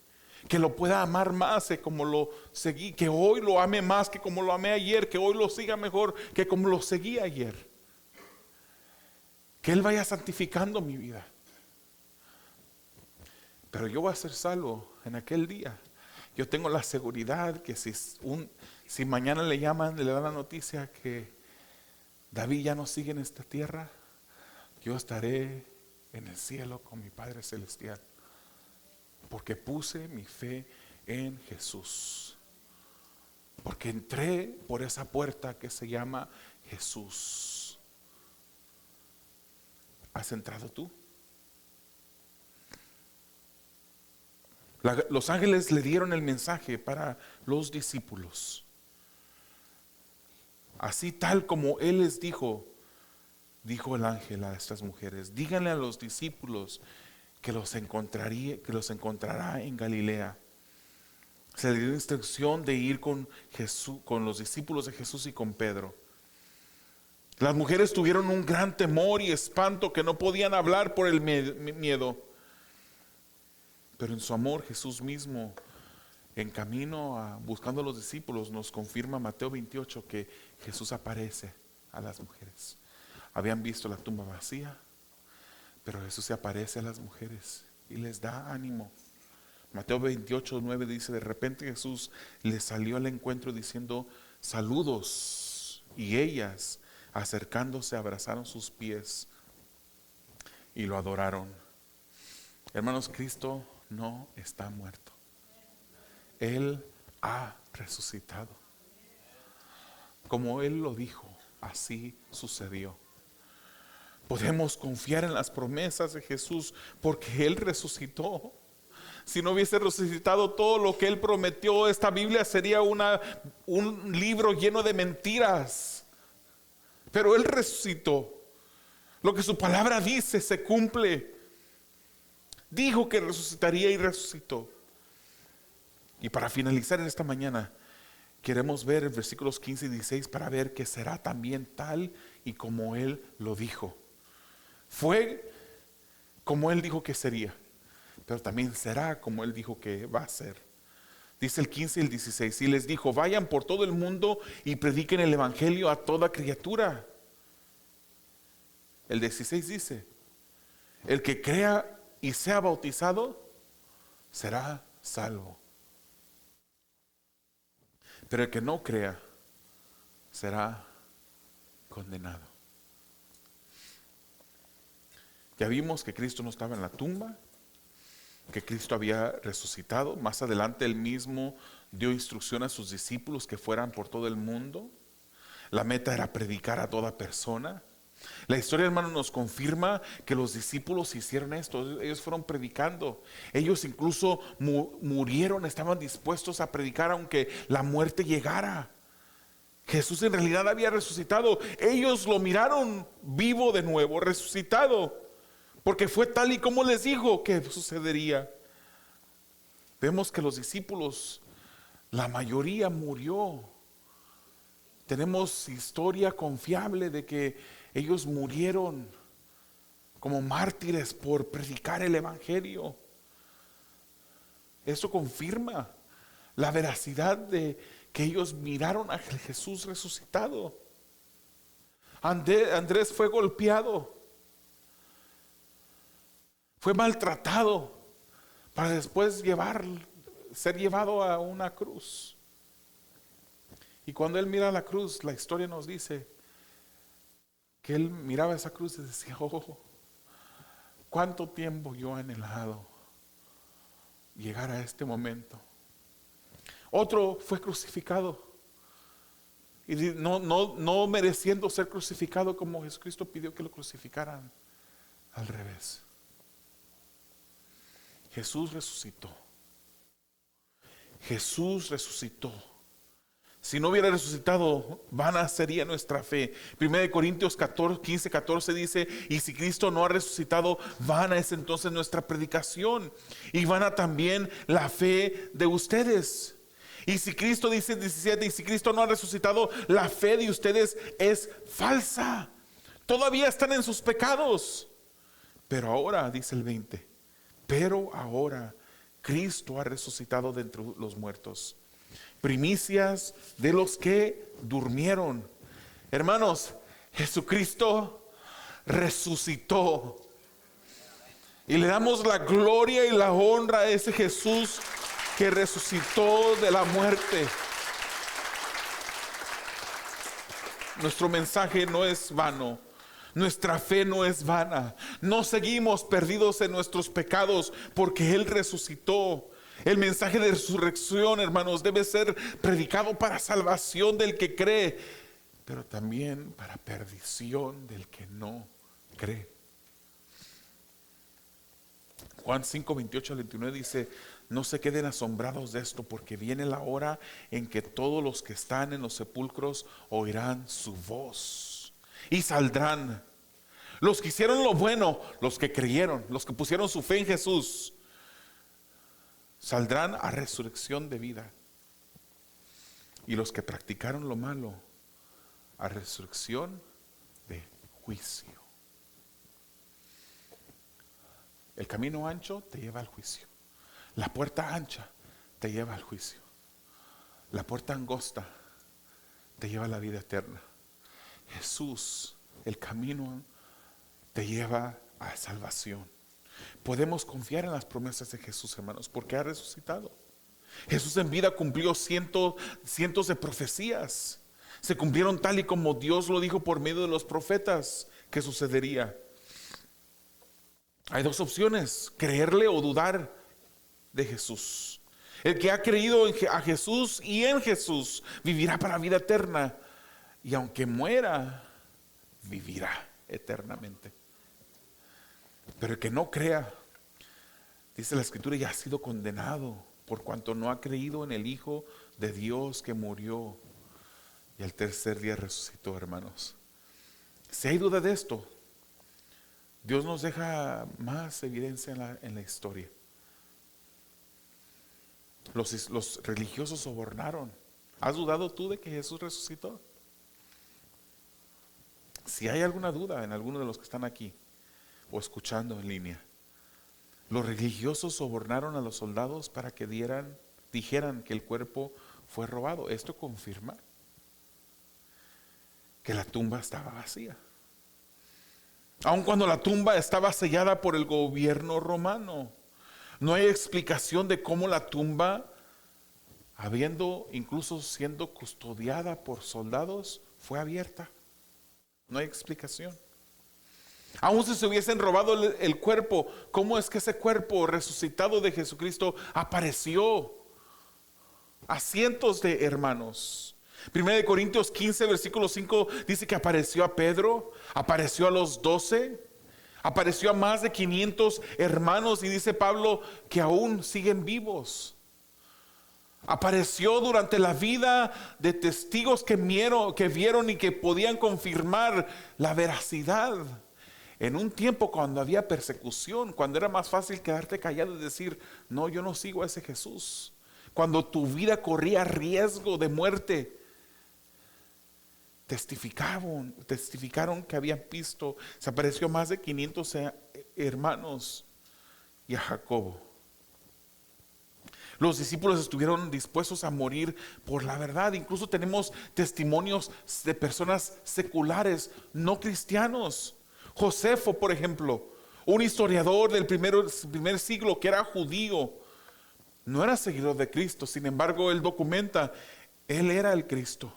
[SPEAKER 1] que lo pueda amar más que como lo seguí, que hoy lo ame más que como lo amé ayer, que hoy lo siga mejor que como lo seguí ayer, que Él vaya santificando mi vida. Pero yo voy a ser salvo en aquel día. Yo tengo la seguridad que si mañana le llaman, le dan la noticia que David ya no sigue en esta tierra, yo estaré en el cielo con mi Padre Celestial, porque puse mi fe en Jesús, porque entré por esa puerta que se llama Jesús. ¿Has entrado tú? Los ángeles le dieron el mensaje para los discípulos. Así tal como Él les dijo, dijo el ángel a estas mujeres: díganle a los discípulos que los encontrará en Galilea. Se le dio instrucción de ir con Jesús, con los discípulos de Jesús y con Pedro. Las mujeres tuvieron un gran temor y espanto, que no podían hablar por el miedo. Pero en su amor, Jesús mismo, en camino buscando a los discípulos, nos confirma Mateo 28 que Jesús aparece a las mujeres. Habían visto la tumba vacía, pero Jesús se aparece a las mujeres y les da ánimo. Mateo 28, 9 dice: de repente Jesús les salió al encuentro diciendo: saludos. Y ellas, acercándose, abrazaron sus pies y lo adoraron. Hermanos, Cristo no está muerto. Él ha resucitado. Como Él lo dijo, así sucedió. Podemos confiar en las promesas de Jesús porque Él resucitó. Si no hubiese resucitado todo lo que Él prometió, esta Biblia sería un libro lleno de mentiras. Pero Él resucitó. Lo que su palabra dice se cumple. Dijo que resucitaría y resucitó. Y para finalizar en esta mañana, queremos ver el versículos 15 y 16 para ver que será también tal y como Él lo dijo. Fue como Él dijo que sería, pero también será como Él dijo que va a ser. Dice el 15 y el 16: y les dijo: vayan por todo el mundo y prediquen el evangelio a toda criatura. El 16 dice: el que crea y sea bautizado será salvo, pero el que no crea será condenado. Ya vimos que Cristo no estaba en la tumba, que Cristo había resucitado. Más adelante Él mismo dio instrucción a sus discípulos que fueran por todo el mundo. La meta era predicar a toda persona. La historia, hermano, nos confirma que los discípulos hicieron esto. Ellos fueron predicando. Ellos incluso murieron, estaban dispuestos a predicar aunque la muerte llegara. Jesús en realidad había resucitado. Ellos lo miraron vivo de nuevo, resucitado, porque fue tal y como les dijo que sucedería. Vemos que los discípulos, la mayoría murió. Tenemos historia confiable de que ellos murieron como mártires por predicar el evangelio. Eso confirma la veracidad de que ellos miraron a Jesús resucitado. Andrés fue golpeado, fue maltratado para después ser llevado a una cruz. Y cuando él mira la cruz, la historia nos dice que él miraba esa cruz y decía: oh, cuánto tiempo yo he anhelado llegar a este momento. Otro fue crucificado, y no mereciendo ser crucificado como Jesucristo pidió que lo crucificaran, al revés. Jesús resucitó. Jesús resucitó. Si no hubiera resucitado, vana sería nuestra fe. 1 Corintios 15, 14 dice: y si Cristo no ha resucitado, vana es entonces nuestra predicación, y vana también la fe de ustedes. Y si Cristo, dice el 17, y si Cristo no ha resucitado, la fe de ustedes es falsa. Todavía están en sus pecados. Pero ahora, dice el 20, pero ahora Cristo ha resucitado de entre los muertos, primicias de los que durmieron. Hermanos, Jesucristo resucitó, y le damos la gloria y la honra a ese Jesús que resucitó de la muerte. Nuestro mensaje no es vano. Nuestra fe no es vana. No seguimos perdidos en nuestros pecados porque Él resucitó. El mensaje de resurrección, hermanos, debe ser predicado para salvación del que cree, pero también para perdición del que no cree. Juan 5, 28 al 29 dice: no se queden asombrados de esto, porque viene la hora en que todos los que están en los sepulcros oirán su voz y saldrán. Los que hicieron lo bueno, los que creyeron, los que pusieron su fe en Jesús, saldrán a resurrección de vida. Y los que practicaron lo malo, a resurrección de juicio. El camino ancho te lleva al juicio. La puerta ancha te lleva al juicio. La puerta angosta te lleva a la vida eterna. Jesús, el camino, te lleva a salvación. Podemos confiar en las promesas de Jesús, hermanos, porque ha resucitado. Jesús en vida cumplió cientos de profecías. Se cumplieron tal y como Dios lo dijo por medio de los profetas que sucedería. Hay dos opciones: creerle o dudar de Jesús. El que ha creído a Jesús y en Jesús vivirá para vida eterna, y aunque muera, vivirá eternamente. Pero el que no crea, dice la Escritura, ya ha sido condenado por cuanto no ha creído en el Hijo de Dios que murió y al tercer día resucitó, hermanos. Si hay duda de esto, Dios nos deja más evidencia en la historia. Los religiosos sobornaron. ¿Has dudado tú de que Jesús resucitó? Si hay alguna duda en alguno de los que están aquí o escuchando en línea, los religiosos sobornaron a los soldados para que dijeran que el cuerpo fue robado. Esto confirma que la tumba estaba vacía, aun cuando la tumba estaba sellada por el gobierno romano. No hay explicación de cómo la tumba, habiendo incluso siendo custodiada por soldados, fue abierta. No hay explicación. Aún si se hubiesen robado el cuerpo, ¿cómo es que ese cuerpo resucitado de Jesucristo apareció a cientos de hermanos? 1 Corintios 15, versículo 5 dice que apareció a Pedro, apareció a los 12, apareció a más de 500 hermanos, y dice Pablo que aún siguen vivos. Apareció durante la vida de testigos que vieron y que podían confirmar la veracidad. En un tiempo cuando había persecución, cuando era más fácil quedarte callado y decir: no, yo no sigo a ese Jesús. Cuando tu vida corría riesgo de muerte, testificaron que habían visto. Se apareció a más de 500 hermanos y a Jacobo. Los discípulos estuvieron dispuestos a morir por la verdad. Incluso tenemos testimonios de personas seculares, no cristianos. Josefo, por ejemplo, un historiador del primer siglo que era judío, no era seguidor de Cristo. Sin embargo, él documenta: él era el Cristo.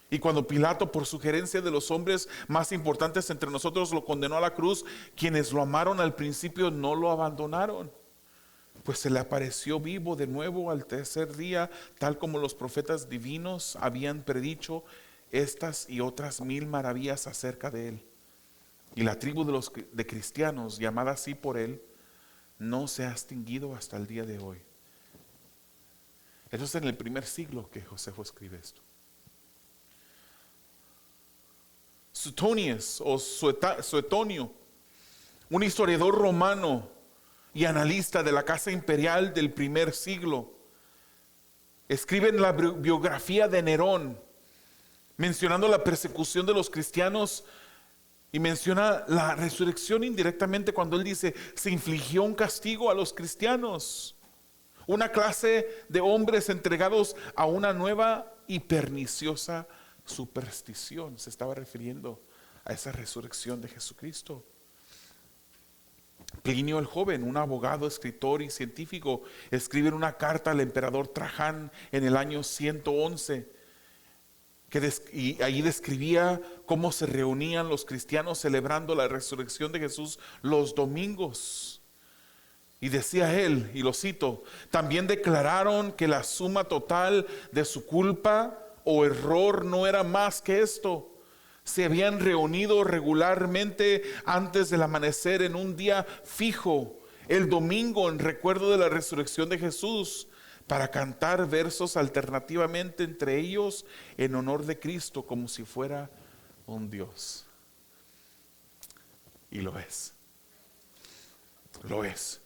[SPEAKER 1] Y cuando Pilato, por sugerencia de los hombres más importantes entre nosotros, lo condenó a la cruz, quienes lo amaron al principio no lo abandonaron, pues se le apareció vivo de nuevo al tercer día, tal como los profetas divinos habían predicho estas y otras 1000 maravillas acerca de él. Y la tribu de cristianos, llamada así por él, no se ha extinguido hasta el día de hoy. Eso es en el primer siglo que Josefo escribe esto. Suetonio, un historiador romano y analista de la casa imperial del primer siglo, escribe en la biografía de Nerón, mencionando la persecución de los cristianos, y menciona la resurrección indirectamente cuando él dice: se infligió un castigo a los cristianos, una clase de hombres entregados a una nueva y perniciosa superstición. Se estaba refiriendo a esa resurrección de Jesucristo. Plinio el joven, un abogado, escritor y científico, escribe en una carta al emperador Traján en el año 111, y ahí describía cómo se reunían los cristianos celebrando la resurrección de Jesús los domingos. Y decía él, y lo cito, también declararon que la suma total de su culpa o error no era más que esto. Se habían reunido regularmente antes del amanecer en un día fijo, el domingo, en recuerdo de la resurrección de Jesús, para cantar versos alternativamente entre ellos en honor de Cristo, como si fuera un Dios. Y lo es. Lo es.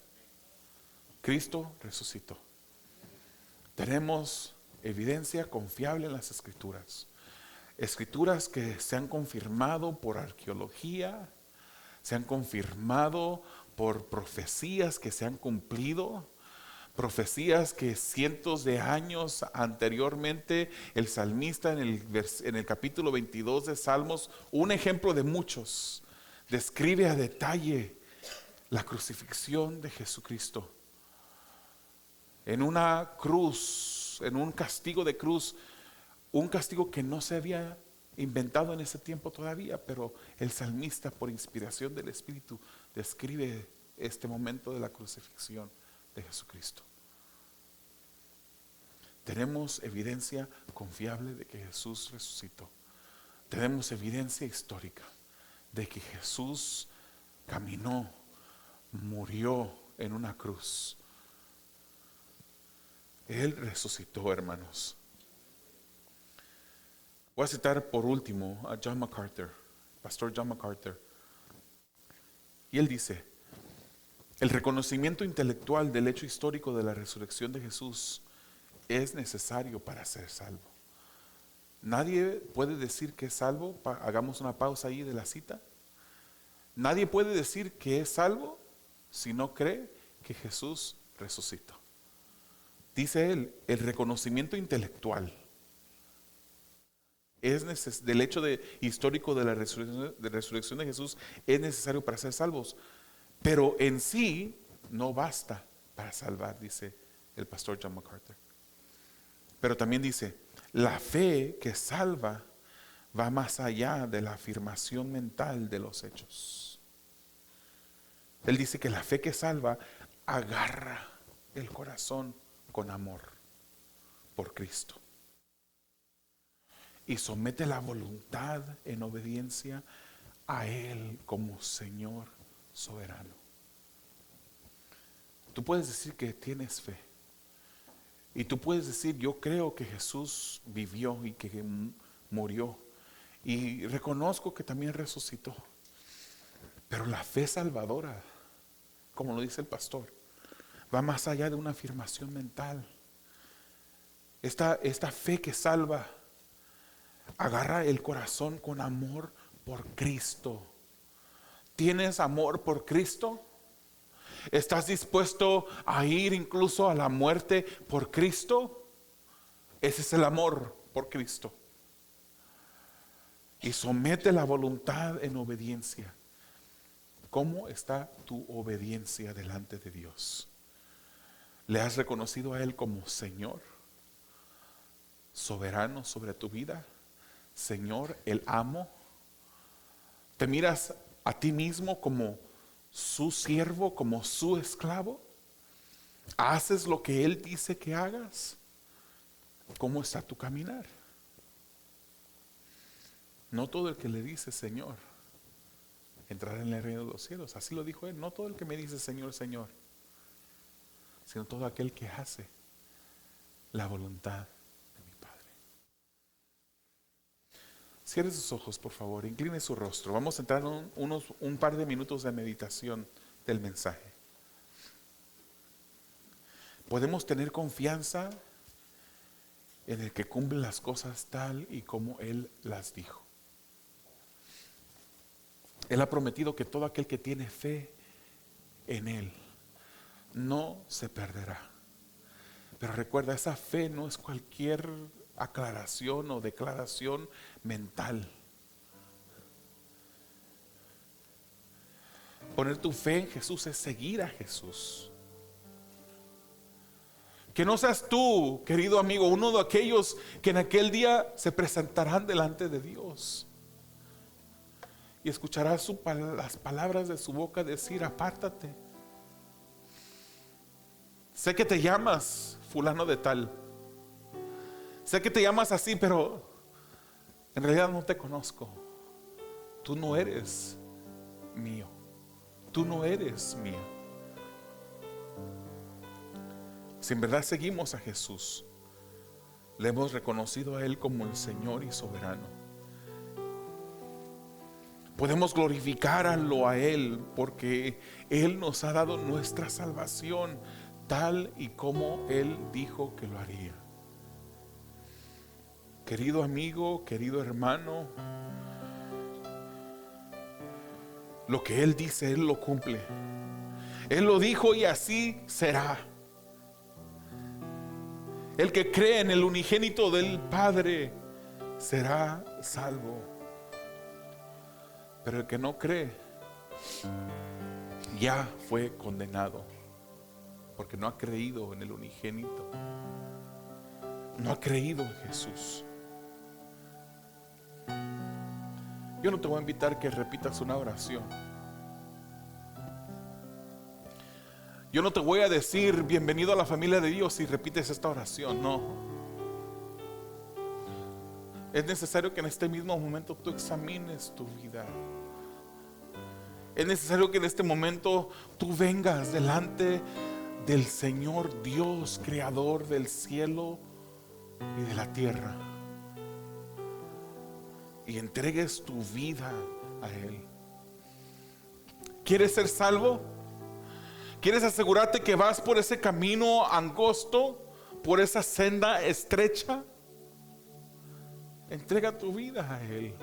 [SPEAKER 1] Cristo resucitó. Tenemos evidencia confiable en las Escrituras. Escrituras que se han confirmado por arqueología, se han confirmado por profecías que se han cumplido, profecías que cientos de años anteriormente el salmista en el capítulo 22 de Salmos, un ejemplo de muchos, describe a detalle la crucifixión de Jesucristo. En una cruz, en un castigo de cruz, un castigo que no se había inventado en ese tiempo todavía, pero el salmista, por inspiración del Espíritu, describe este momento de la crucifixión de Jesucristo. Tenemos evidencia confiable de que Jesús resucitó. Tenemos evidencia histórica de que Jesús caminó, murió en una cruz. Él resucitó, hermanos. Voy a citar por último a John MacArthur, pastor John MacArthur. Y él dice: el reconocimiento intelectual del hecho histórico de la resurrección de Jesús es necesario para ser salvo. Nadie puede decir que es salvo. Hagamos una pausa ahí de la cita. Nadie puede decir que es salvo si no cree que Jesús resucitó. Dice él, el reconocimiento intelectual del hecho histórico de la resurrección de Jesús es necesario para ser salvos, pero en sí no basta para salvar, dice el pastor John MacArthur. Pero también dice, la fe que salva va más allá de la afirmación mental de los hechos. Él dice que la fe que salva agarra el corazón con amor por Cristo y somete la voluntad en obediencia a Él como Señor soberano. Tú puedes decir que tienes fe y tú puedes decir, yo creo que Jesús vivió y que murió y reconozco que también resucitó, pero la fe salvadora, como lo dice el pastor, va más allá de una afirmación mental. Esta fe que salva agarra el corazón con amor por Cristo. ¿Tienes amor por Cristo? ¿Estás dispuesto a ir incluso a la muerte por Cristo? Ese es el amor por Cristo. Y somete la voluntad en obediencia. ¿Cómo está tu obediencia delante de Dios? ¿Le has reconocido a Él como Señor, soberano sobre tu vida? Señor, el amo. ¿Te miras a ti mismo como su siervo, como su esclavo? ¿Haces lo que Él dice que hagas? ¿Cómo está tu caminar? No todo el que le dice Señor entrará en el reino de los cielos. Así lo dijo Él. No todo el que me dice Señor, Señor, sino todo aquel que hace la voluntad de mi Padre. Cierre sus ojos, por favor, incline su rostro. Vamos a entrar un par de minutos de meditación del mensaje. Podemos tener confianza en el que cumple las cosas tal y como Él las dijo. Él ha prometido que todo aquel que tiene fe en Él no se perderá. Pero recuerda, esa fe no es cualquier aclaración o declaración mental. Poner tu fe en Jesús es seguir a Jesús. Que no seas tú, querido amigo, uno de aquellos que en aquel día se presentarán delante de Dios y escucharás las palabras de su boca decir: apártate. Sé que te llamas fulano de tal, sé que te llamas así, pero en realidad no te conozco. Tú no eres mío, tú no eres mía. Si en verdad seguimos a Jesús, le hemos reconocido a Él como el Señor y soberano, podemos glorificarlo a Él, porque Él nos ha dado nuestra salvación tal y como Él dijo que lo haría. Querido amigo, querido hermano, lo que Él dice, Él lo cumple. Él lo dijo y así será. El que cree en el unigénito del Padre será salvo, pero el que no cree ya fue condenado, porque no ha creído en el unigénito, no ha creído en Jesús. Yo no te voy a invitar que repitas una oración. Yo no te voy a decir bienvenido a la familia de Dios si repites esta oración, no. Es necesario que en este mismo momento tú examines tu vida. Es necesario que en este momento tú vengas delante del Señor Dios, creador del cielo y de la tierra, y entregues tu vida a Él. ¿Quieres ser salvo? ¿Quieres asegurarte que vas por ese camino angosto, por esa senda estrecha? Entrega tu vida a Él.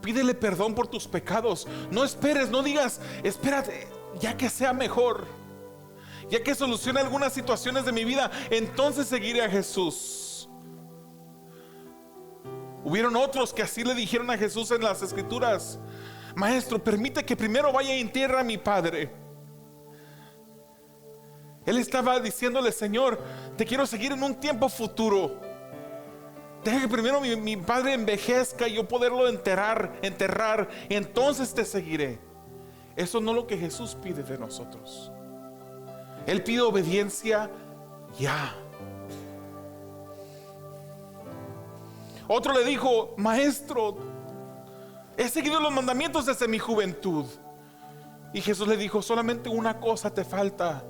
[SPEAKER 1] Pídele perdón por tus pecados. No esperes, no digas: espérate, ya que sea mejor, ya que solucione algunas situaciones de mi vida, entonces seguiré a Jesús. Hubieron otros que así le dijeron a Jesús en las Escrituras: Maestro, permite que primero vaya y entierre a mi padre. Él estaba diciéndole: Señor, te quiero seguir en un tiempo futuro. Deja que primero mi padre envejezca y yo poderlo enterrar, y entonces te seguiré. Eso no es lo que Jesús pide de nosotros. Él pide obediencia ya. Otro le dijo: Maestro, he seguido los mandamientos desde mi juventud. Y Jesús le dijo: solamente una cosa te falta.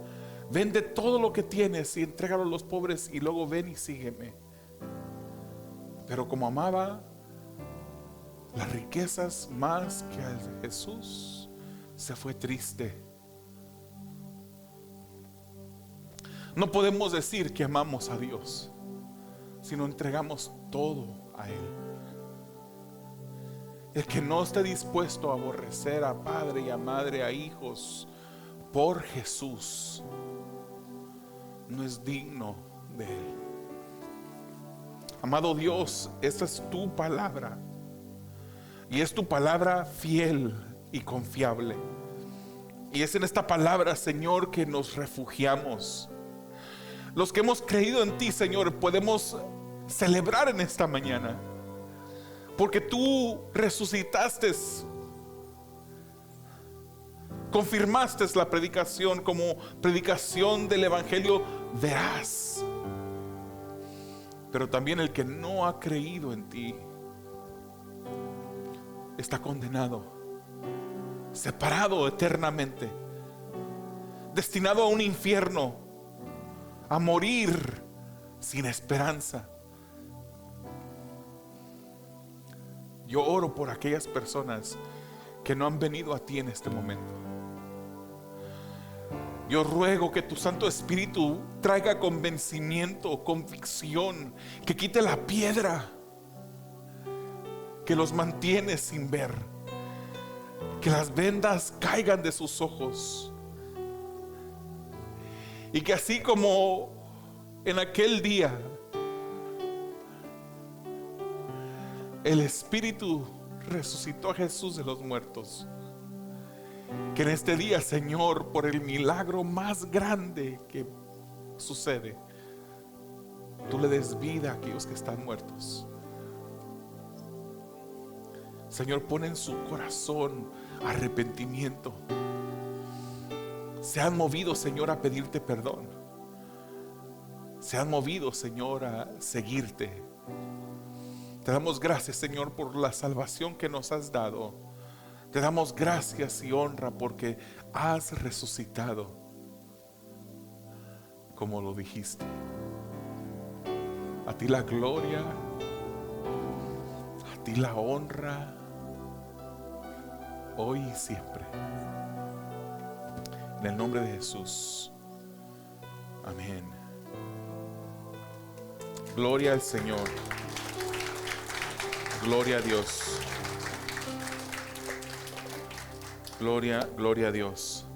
[SPEAKER 1] Vende todo lo que tienes y entrégalo a los pobres, y luego ven y sígueme. Pero como amaba las riquezas más que a Jesús, se fue triste. No podemos decir que amamos a Dios si no entregamos todo a Él. El que no esté dispuesto a aborrecer a padre y a madre, a hijos, por Jesús, no es digno de Él. Amado Dios, esta es tu palabra, y es tu palabra fiel y confiable. Y es en esta palabra, Señor, que nos refugiamos. Los que hemos creído en ti, Señor, podemos celebrar en esta mañana, porque tú resucitaste, confirmaste la predicación como predicación del evangelio veraz. Pero también el que no ha creído en ti está condenado, separado eternamente, destinado a un infierno, a morir sin esperanza. Yo oro por aquellas personas que no han venido a ti en este momento. Yo ruego que tu Santo Espíritu traiga convencimiento, convicción, que quite la piedra que los mantiene sin ver, que las vendas caigan de sus ojos, y que así como en aquel día el Espíritu resucitó a Jesús de los muertos, que en este día, Señor, por el milagro más grande que sucede, tú le des vida a aquellos que están muertos. Señor, pon en su corazón arrepentimiento. Se han movido, Señor, a pedirte perdón. Se han movido, Señor, a seguirte. Te damos gracias, Señor, por la salvación que nos has dado. Te damos gracias y honra porque has resucitado como lo dijiste. A ti la gloria, a ti la honra, hoy y siempre. En el nombre de Jesús. Amén. Gloria al Señor. Gloria a Dios. Gloria a Dios.